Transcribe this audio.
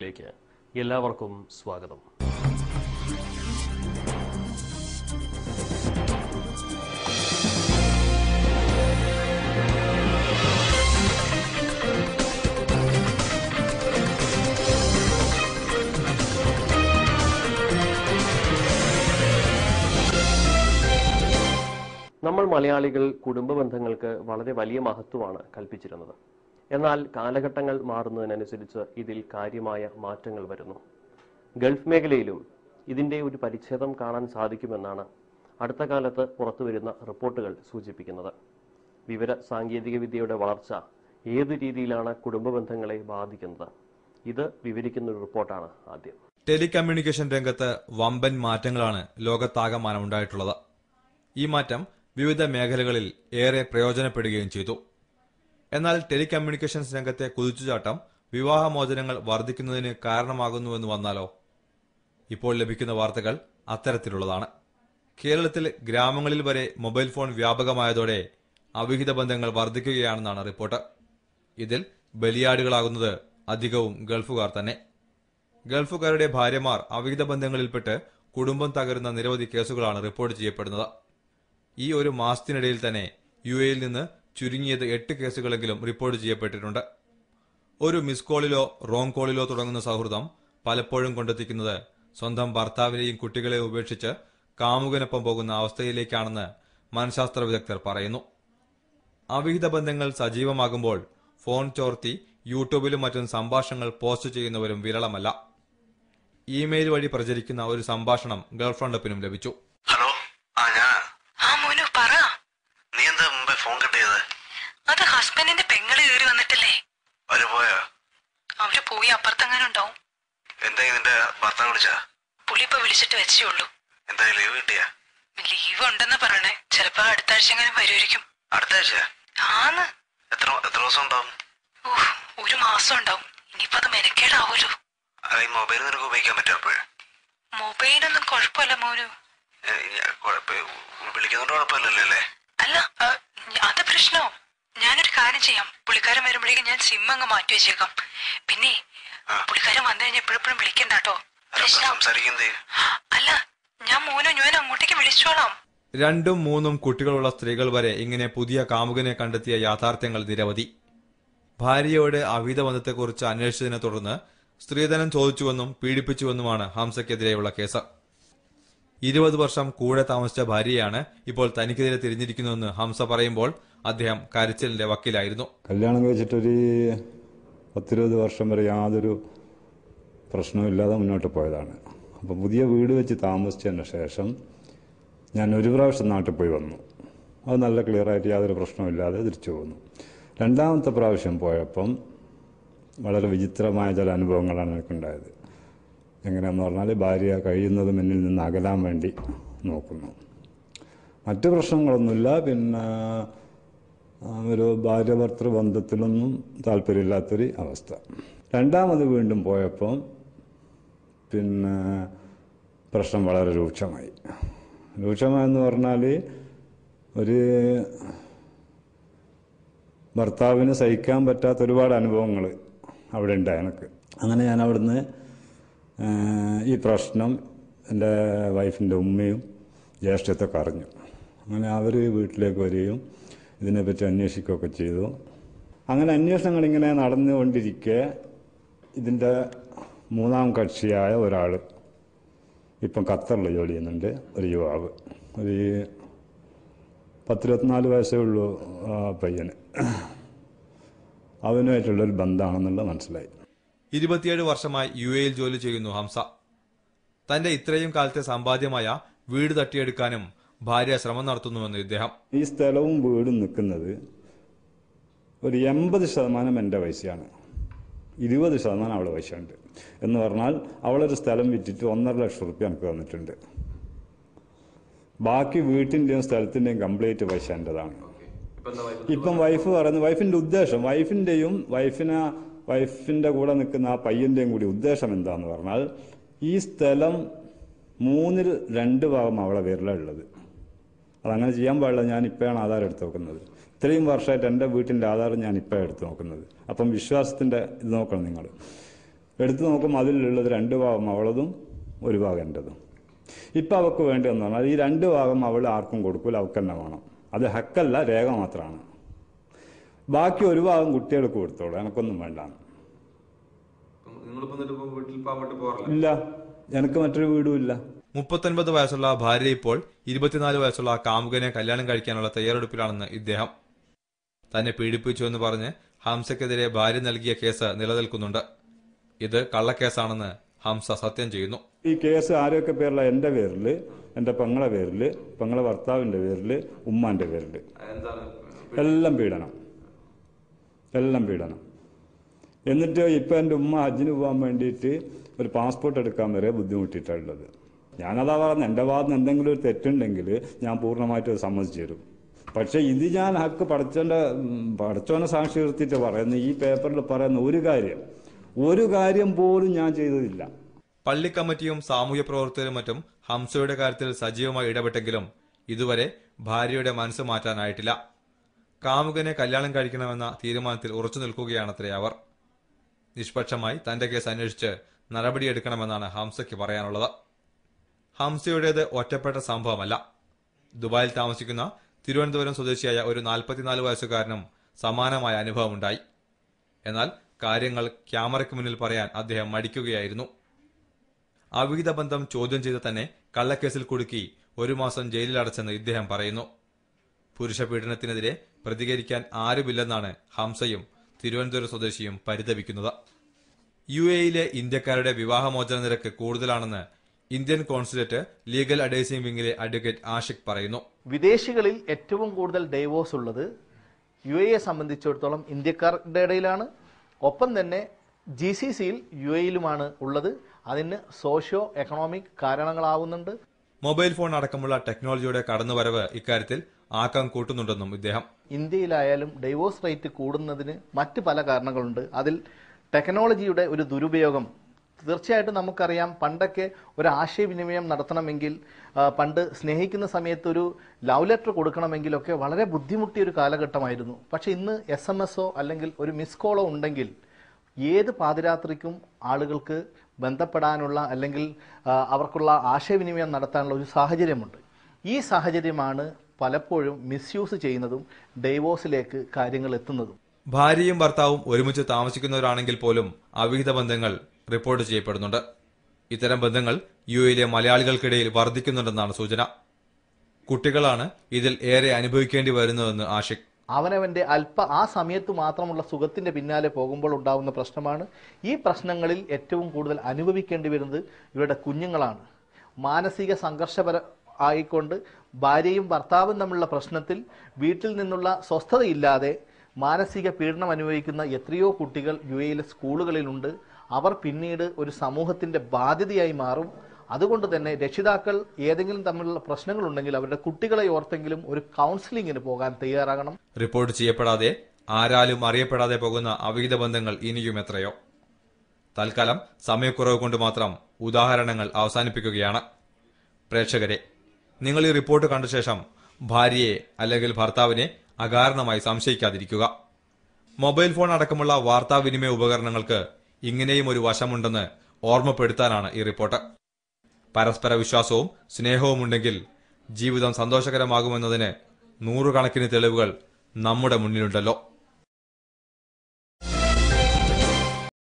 ിലേക്ക് എല്ലാവർക്കും സ്വാഗതം. നമ്മൾ മലയാളികൾ കുടുംബ ബന്ധങ്ങൾക്ക് വളരെ വലിയ മഹത്വമാണ് കൽപ്പിച്ചിരുന്നത്. എന്നാൽ കാലഘട്ടങ്ങൾ മാറുന്നതിനനുസരിച്ച് ഇതിൽ കാര്യമായ മാറ്റങ്ങൾ വരുന്നു. ഗൾഫ് മേഖലയിലും ഇതിൻ്റെ ഒരു പരിച്ഛേദം കാണാൻ സാധിക്കുമെന്നാണ് അടുത്ത കാലത്ത് പുറത്തുവരുന്ന റിപ്പോർട്ടുകൾ സൂചിപ്പിക്കുന്നത്. വിവര സാങ്കേതിക വിദ്യയുടെ വളർച്ച ഏതു രീതിയിലാണ് കുടുംബ ബന്ധങ്ങളെ ബാധിക്കുന്നത്? ഇത് വിവരിക്കുന്ന ഒരു റിപ്പോർട്ടാണ് ആദ്യം. ടെലികമ്മ്യൂണിക്കേഷൻ രംഗത്ത് വമ്പൻ മാറ്റങ്ങളാണ് ലോകത്താകമാനം ഉണ്ടായിട്ടുള്ളത്. ഈ മാറ്റം വിവിധ മേഖലകളിൽ ഏറെ പ്രയോജനപ്പെടുകയും ചെയ്തു. എന്നാൽ ടെലികമ്മ്യൂണിക്കേഷൻസ് രംഗത്തെ കുതിച്ചുചാട്ടം വിവാഹമോചനങ്ങൾ വർദ്ധിക്കുന്നതിന് കാരണമാകുന്നുവെന്ന് വന്നാലോ? ഇപ്പോൾ ലഭിക്കുന്ന വാർത്തകൾ അത്തരത്തിലുള്ളതാണ്. കേരളത്തിൽ ഗ്രാമങ്ങളിൽ വരെ മൊബൈൽ ഫോൺ വ്യാപകമായതോടെ അവിഹിത ബന്ധങ്ങൾ വർദ്ധിക്കുകയാണെന്നാണ് റിപ്പോർട്ട്. ഇതിൽ ബലിയാടുകളാകുന്നത് അധികവും ഗൾഫുകാർ തന്നെ. ഗൾഫുകാരുടെ ഭാര്യമാർ അവിഹിത ബന്ധങ്ങളിൽപ്പെട്ട് കുടുംബം തകരുന്ന നിരവധി കേസുകളാണ് റിപ്പോർട്ട് ചെയ്യപ്പെടുന്നത്. ഈ ഒരു മാസത്തിനിടയിൽ തന്നെ യുഎയിൽ നിന്ന് ചുരുങ്ങിയത് 8 കേസുകളെങ്കിലും റിപ്പോർട്ട് ചെയ്യപ്പെട്ടിട്ടുണ്ട്. ഒരു മിസ് കോളിലോ റോങ് കോളിലോ തുടങ്ങുന്ന സൗഹൃദം പലപ്പോഴും കൊണ്ടെത്തിക്കുന്നത് സ്വന്തം ഭർത്താവിനെയും കുട്ടികളെയും ഉപേക്ഷിച്ച് കാമുകനൊപ്പം പോകുന്ന അവസ്ഥയിലേക്കാണെന്ന് മനഃശാസ്ത്ര വിദഗ്ധർ പറയുന്നു. അവിഹിത ബന്ധങ്ങൾ സജീവമാകുമ്പോൾ ഫോൺ ചോർത്തി യൂട്യൂബിലും മറ്റും സംഭാഷണങ്ങൾ പോസ്റ്റ് ചെയ്യുന്നവരും വിരളമല്ല. ഇമെയിൽ വഴി പ്രചരിക്കുന്ന ഒരു സംഭാഷണം ഗേൾ ഫ്രണ്ടിനും ലഭിച്ചു. ഹലോ, നീ എന്താ മുമ്പേ ഫോൺ കിട്ടിയത്? അത് ഹസ്ബൻഡിന്റെ പെങ്ങള് കയറി വന്നിട്ടില്ലേ? അവര് പോയോ? അവര് പോയി അപ്പുറത്തെങ്ങനെ ഉണ്ടാവും. എന്താ നിന്റെ ഭർത്താവ് വിളിച്ചാ? പുള്ളി ഇപ്പൊ വിളിച്ചിട്ട് വെച്ചേ ഉള്ളൂ. എന്താ ലീവ് കിട്ടിയാ? ലീവ് ഉണ്ടെന്ന് പറയണേ. ചിലപ്പോ അടുത്ത ആഴ്ച എങ്ങനെ വരുമായിരിക്കും. അടുത്ത ആഴ്ച? ആന്ന്. എത്ര ദിവസം ഉണ്ടാവും? ഒരു മാസം ഉണ്ടാവും. ഇനിയിപ്പോ അത് മെനക്കേടാവൂലോ. ഈ മൊബൈൽ നിനക്ക് ഉപയോഗിക്കാൻ പറ്റും? അപ്പോഴ് മൊബൈലൊന്നും കുഴപ്പമില്ല മോനു. വിളിക്കുന്നോണ്ട് കുഴപ്പമില്ലല്ലോ അല്ലേ? അല്ല, അത് പ്രശ്നോ? ഞാനൊരു കാര്യം ചെയ്യാം. പുള്ളിക്കാരൻ വരുമ്പോഴേക്കും ഞാൻ സിം അങ്ങ് മാറ്റി വെച്ചേക്കാം. പിന്നെ പുള്ളിക്കാരൻ വന്നു കഴിഞ്ഞാൽ എപ്പോഴെപ്പോഴും വിളിക്കണ്ട കേട്ടോ. അല്ല, ഞാൻ അങ്ങോട്ടേക്ക് വിളിച്ചോളാം. 2ഉം 3ഉം കുട്ടികളുള്ള സ്ത്രീകൾ വരെ ഇങ്ങനെ പുതിയ കാമുകനെ കണ്ടെത്തിയ യാഥാർത്ഥ്യങ്ങൾ നിരവധി. ഭാര്യയോട് അവിഹിത ബന്ധത്തെക്കുറിച്ച് അന്വേഷിച്ചതിനെ തുടർന്ന് സ്ത്രീധനം ചോദിച്ചുവെന്നും പീഡിപ്പിച്ചുവെന്നുമാണ് ഹംസയ്ക്കെതിരെയുള്ള കേസ്. 20 വർഷം കൂടെ താമസിച്ച ഭാര്യയാണ് ഇപ്പോൾ തനിക്കെതിരെ തിരിഞ്ഞിരിക്കുന്നുവെന്ന് ഹംസ പറയുമ്പോൾ അദ്ദേഹം കരച്ചിലിന്റെ വക്കിലായിരുന്നു. കല്യാണം കഴിച്ചിട്ടൊരു 10-20 വർഷം വരെ യാതൊരു പ്രശ്നവുമില്ലാതെ മുന്നോട്ട് പോയതാണ്. അപ്പോൾ പുതിയ വീട് വെച്ച് താമസിച്ചതിന് ശേഷം ഞാൻ ഒരു പ്രാവശ്യം നാട്ടിൽ പോയി വന്നു. അത് നല്ല ക്ലിയറായിട്ട് യാതൊരു പ്രശ്നവുമില്ലാതെ തിരിച്ചു പോന്നു. 2ാമത്തെ പ്രാവശ്യം പോയപ്പം വളരെ വിചിത്രമായ ചില അനുഭവങ്ങളാണ് എനിക്കുണ്ടായത്. എങ്ങനെയാണെന്ന് പറഞ്ഞാൽ ഭാര്യ കഴിയുന്നതും എന്നിൽ നിന്ന് അകലാൻ വേണ്ടി നോക്കുന്നു. മറ്റ് പ്രശ്നങ്ങളൊന്നുമില്ല. പിന്നെ ഒരു ഭാര്യ ഭർത്തൃ ബന്ധത്തിലൊന്നും താല്പര്യമില്ലാത്തൊരു അവസ്ഥ. 2ാമത് വീണ്ടും പോയപ്പോൾ പിന്നെ പ്രശ്നം വളരെ രൂക്ഷമായെന്ന് പറഞ്ഞാൽ ഒരു ഭർത്താവിന് സഹിക്കാൻ പറ്റാത്ത ഒരുപാട് അനുഭവങ്ങൾ അവിടെ ഉണ്ടായി എനിക്ക്. അങ്ങനെ ഞാൻ അവിടുന്ന് ഈ പ്രശ്നം എൻ്റെ വൈഫിൻ്റെ ഉമ്മയും ജ്യേഷ്ഠത്തൊക്കെ അറിഞ്ഞു. അങ്ങനെ അവർ വീട്ടിലേക്ക് വരികയും ഇതിനെപ്പറ്റി അന്വേഷിക്കുകയൊക്കെ ചെയ്തു. അങ്ങനെ അന്വേഷണങ്ങളിങ്ങനെ നടന്നുകൊണ്ടിരിക്കെ ഇതിൻ്റെ 3ാം കക്ഷിയായ ഒരാൾ ഇപ്പം ഖത്തറിൽ ജോലി ചെയ്യുന്നുണ്ട്. ഒരു യുവാവ്, ഒരു 10-24 വയസ്സേ ഉള്ളൂ പയ്യന്. അവനുമായിട്ടുള്ളൊരു ബന്ധമാണെന്നുള്ളത് മനസ്സിലായി. 27 വർഷമായി യുഎയിൽ ജോലി ചെയ്യുന്നു ഹംസ. തന്റെ ഇത്രയും കാലത്തെ സമ്പാദ്യമായ വീട് തട്ടിയെടുക്കാനും ഭാര്യ ശ്രമം നടത്തുന്നുവെന്ന് ഇദ്ദേഹം. ഈ സ്ഥലവും വീടും നിൽക്കുന്നത് ഒരു 80% എൻ്റെ പൈസയാണ്, 20% അവളുടെ പൈസയുണ്ട്. എന്ന് പറഞ്ഞാൽ അവളൊരു സ്ഥലം വിറ്റിട്ട് 1.5 ലക്ഷം റുപ്യ എനിക്ക് തന്നിട്ടുണ്ട്. ബാക്കി വീട്ടിൻ്റെയും സ്ഥലത്തിൻ്റെയും കംപ്ലീറ്റ് പൈസ എൻ്റെതാണ്. ഇപ്പം വൈഫ് പറയുന്നത്, വൈഫിൻ്റെ ഉദ്ദേശം, വൈഫിൻ്റെ കൂടെ നിൽക്കുന്ന ആ പയ്യൻ്റെയും കൂടി ഉദ്ദേശം എന്താന്ന് പറഞ്ഞാൽ ഈ സ്ഥലം 3/2 ഭാഗം അവളെ പേരിലുള്ളത്. അതങ്ങനെ ചെയ്യാൻ പാടില്ല. ഞാൻ ഇപ്പോഴാണ് ആധാരം എടുത്ത് നോക്കുന്നത്. ഇത്രയും വർഷമായിട്ട് എൻ്റെ വീട്ടിൻ്റെ ആധാരം ഞാൻ ഇപ്പോഴാണ് എടുത്ത് നോക്കുന്നത്. അപ്പം വിശ്വാസത്തിൻ്റെ ഇത് നോക്കണം നിങ്ങൾ. എടുത്തു നോക്കുമ്പോൾ അതിലുള്ളത് 2 ഭാഗം അവളതും 1 ഭാഗം എൻ്റെതും. ഇപ്പം അവൾക്ക് വേണ്ടതെന്ന് പറഞ്ഞാൽ ഈ 2 ഭാഗം അവൾ ആർക്കും കൊടുക്കൂല, അവൾക്ക് തന്നെ വേണം. അത് ഹക്കല്ല, രേഖ മാത്രമാണ്. ബാക്കി 1 ഭാഗം കുട്ടികൾക്ക് കൊടുത്തോളൂ, എനക്കൊന്നും വേണ്ട. ഇല്ല, എനിക്ക് മറ്റൊരു വീടും ഇല്ല. 39 വയസ്സുള്ള ഭാര്യ ഇപ്പോൾ 24 വയസ്സുള്ള കാമുകനെ കല്യാണം കഴിക്കാനുള്ള തയ്യാറെടുപ്പിലാണെന്ന് ഇദ്ദേഹം. തന്നെ പീഡിപ്പിച്ചു എന്ന് പറഞ്ഞ് ഹംസയ്ക്കെതിരെ ഭാര്യ നൽകിയ കേസ് നിലനിൽക്കുന്നുണ്ട്. ഇത് കള്ളക്കേസാണെന്ന് ഹംസ സത്യം ചെയ്യുന്നു. ഈ കേസ് ആരൊക്കെ പേരില? എൻ്റെ പേരിൽ, എൻ്റെ പെങ്ങളെ പേരിൽ, പെങ്ങളെ ഭർത്താവിൻ്റെ പേരിൽ, ഉമ്മാൻ്റെ പേരിൽ. എല്ലാം പീഡനം, എല്ലാം പീഡനം. എന്നിട്ട് ഇപ്പം എൻ്റെ ഉമ്മ ഹജ്ജിന് പോകാൻ വേണ്ടിയിട്ട് ഒരു പാസ്പോർട്ട് എടുക്കാൻ വരെ ബുദ്ധിമുട്ടിയിട്ടുള്ളത്. ഞാനതാ പറഞ്ഞത്, എൻ്റെ ഭാഗത്ത് എന്തെങ്കിലും ഒരു തെറ്റുണ്ടെങ്കിൽ ഞാൻ പൂർണ്ണമായിട്ട് സമ്മതിച്ചു തരും. പക്ഷേ ഇത് ഞാൻ ഹക്ക് പഠിച്ചോനെ സാക്ഷി നിർത്തിയിട്ട് പറയുന്ന ഈ പേപ്പറിൽ പറയുന്ന ഒരു കാര്യം പോലും ഞാൻ ചെയ്തതില്ല. പള്ളി കമ്മിറ്റിയും സാമൂഹ്യ പ്രവർത്തകരും മറ്റും ഹംസയുടെ കാര്യത്തിൽ സജീവമായി ഇടപെട്ടെങ്കിലും ഇതുവരെ ഭാര്യയുടെ മനസ്സ് മാറ്റാനായിട്ടില്ല. കാമുകനെ കല്യാണം കഴിക്കണമെന്ന തീരുമാനത്തിൽ ഉറച്ചു നിൽക്കുകയാണത്രേ അവർ. നിഷ്പക്ഷമായി തന്റെ കേസ് അന്വേഷിച്ച് നടപടിയെടുക്കണമെന്നാണ് ഹംസയ്ക്ക് പറയാനുള്ളത്. ഹംസയുടേത് ഒറ്റപ്പെട്ട സംഭവമല്ല. ദുബായിൽ താമസിക്കുന്ന തിരുവനന്തപുരം സ്വദേശിയായ ഒരു 44 വയസ്സുകാരനും സമാനമായ അനുഭവമുണ്ടായി. എന്നാൽ കാര്യങ്ങൾ ക്യാമറയ്ക്ക് മുന്നിൽ പറയാൻ അദ്ദേഹം മടിക്കുകയായിരുന്നു. അവിഹിത ബന്ധം ചോദ്യം ചെയ്ത് തന്നെ കള്ളക്കേസിൽ കുടുക്കി 1 മാസം ജയിലിലടച്ചെന്ന് ഇദ്ദേഹം പറയുന്നു. പുരുഷ പീഡനത്തിനെതിരെ പ്രതികരിക്കാൻ ആരുമില്ലെന്നാണ് ഹംസയും തിരുവനന്തപുരം സ്വദേശിയും പരിതപിക്കുന്നത്. UAE-യിലെ ഇന്ത്യക്കാരുടെ വിവാഹമോചന നിരക്ക് കൂടുതലാണെന്ന് ഇന്ത്യൻ കോൺസുലേറ്റ് ലീഗൽ അഡ്വൈസിംഗ് വിംഗിലെ അഡ്വക്കേറ്റ് ആഷിഖ് പറയുന്നു. വിദേശികളിൽ ഏറ്റവും കൂടുതൽ ഡൈവോഴ്സ് ഉള്ളത് UAE-യെ സംബന്ധിച്ചിടത്തോളം ഇന്ത്യക്കാരുടെ ഇടയിലാണ്. ഒപ്പം തന്നെ GCC-യിൽ UAE-യിലുമാണ് ഉള്ളത്. അതിന് സോഷ്യോ എക്കണോമിക് കാരണങ്ങളാവുന്നുണ്ട്. മൊബൈൽ ഫോൺ അടക്കമുള്ള ടെക്നോളജിയുടെ കടന്നുവരവ് ഇക്കാര്യത്തിൽ ആക്കം കൂട്ടുന്നുണ്ടെന്നും ഇദ്ദേഹം. ഇന്ത്യയിലായാലും ഡൈവോഴ്സ് റേറ്റ് കൂടുന്നതിന് മറ്റ് പല കാരണങ്ങളുണ്ട്. അതിൽ ടെക്നോളജിയുടെ ഒരു ദുരുപയോഗം തീർച്ചയായിട്ടും നമുക്കറിയാം. പണ്ടൊക്കെ ഒരു ആശയവിനിമയം നടത്തണമെങ്കിൽ, പണ്ട് സ്നേഹിക്കുന്ന സമയത്ത് ഒരു ലവ് ലെറ്റർ കൊടുക്കണമെങ്കിലൊക്കെ വളരെ ബുദ്ധിമുട്ടിയ ഒരു കാലഘട്ടമായിരുന്നു. പക്ഷെ ഇന്ന് SMS-ഓ അല്ലെങ്കിൽ ഒരു മിസ് കോളോ ഉണ്ടെങ്കിൽ ഏത് പാതിരാത്രിക്കും ആളുകൾക്ക് ബന്ധപ്പെടാനുള്ള അല്ലെങ്കിൽ അവർക്കുള്ള ആശയവിനിമയം നടത്താനുള്ള ഒരു സാഹചര്യമുണ്ട്. ഈ സാഹചര്യമാണ് പലപ്പോഴും മിസ്യൂസ് ചെയ്യുന്നതും ഡൈവോഴ്സിലേക്ക് കാര്യങ്ങൾ എത്തുന്നതും. ഭാര്യയും ഭർത്താവും ഒരുമിച്ച് താമസിക്കുന്നവരാണെങ്കിൽ പോലും അവിഹിത ബന്ധങ്ങൾ റിപ്പോർട്ട് ചെയ്യപ്പെടുന്നുണ്ട്. ഇത്തരം ബന്ധങ്ങൾ UAE-യിലെ മലയാളികൾക്കിടയിൽ വർദ്ധിക്കുന്നുണ്ടെന്നാണ് സൂചന. കുട്ടികളാണ് ഇതിൽ ഏറെ അനുഭവിക്കേണ്ടി വരുന്നതെന്ന് ആഷിഖ്. അവനവന്റെ ആ സമയത്ത് മാത്രമുള്ള സുഖത്തിന്റെ പിന്നാലെ പോകുമ്പോൾ ഉണ്ടാകുന്ന പ്രശ്നമാണ്. ഈ പ്രശ്നങ്ങളിൽ ഏറ്റവും കൂടുതൽ അനുഭവിക്കേണ്ടി വരുന്നത് ഇവരുടെ കുഞ്ഞുങ്ങളാണ്. മാനസിക സംഘർഷപര ആയിക്കൊണ്ട് ഭാര്യയും ഭർത്താവും തമ്മിലുള്ള പ്രശ്നത്തിൽ വീട്ടിൽ നിന്നുള്ള സ്വസ്ഥതയില്ലാതെ മാനസിക പീഡനം അനുഭവിക്കുന്ന എത്രയോ കുട്ടികൾ UAE-യിലെ സ്കൂളുകളിലുണ്ട്. അവർ പിന്നീട് ഒരു സമൂഹത്തിന്റെ ബാധ്യതയായി മാറും. അതുകൊണ്ട് തന്നെ രക്ഷിതാക്കൾ ഏതെങ്കിലും തമ്മിലുള്ള പ്രശ്നങ്ങളുണ്ടെങ്കിൽ അവരുടെ കുട്ടികളെ ഓർത്തെങ്കിലും ഒരു കൗൺസിലിങ്ങിന് പോകാൻ തയ്യാറാകണം. റിപ്പോർട്ട് ചെയ്യപ്പെടാതെ ആരാലും അറിയപ്പെടാതെ പോകുന്ന അവിഹിത ബന്ധങ്ങൾ ഇനിയും എത്രയോ. തൽക്കാലം സമയക്കുറവ് കൊണ്ട് മാത്രം ഉദാഹരണങ്ങൾ അവസാനിപ്പിക്കുകയാണ്. പ്രേക്ഷകരെ, നിങ്ങൾ ഈ റിപ്പോർട്ട് കണ്ട ശേഷം ഭാര്യയെ അല്ലെങ്കിൽ ഭർത്താവിനെ അകാരണമായി സംശയിക്കാതിരിക്കുക. മൊബൈൽ ഫോൺ അടക്കമുള്ള വാർത്താവിനിമയ ഉപകരണങ്ങൾക്ക് ഇങ്ങനെയും ഒരു വശമുണ്ടെന്ന് ഓർമ്മപ്പെടുത്താനാണ് ഈ റിപ്പോർട്ട്. പരസ്പര വിശ്വാസവും സ്നേഹവും ഉണ്ടെങ്കിൽ ജീവിതം സന്തോഷകരമാകുമെന്നതിന് 100 കണക്കിന് തെളിവുകൾ നമ്മുടെ മുന്നിലുണ്ടല്ലോ.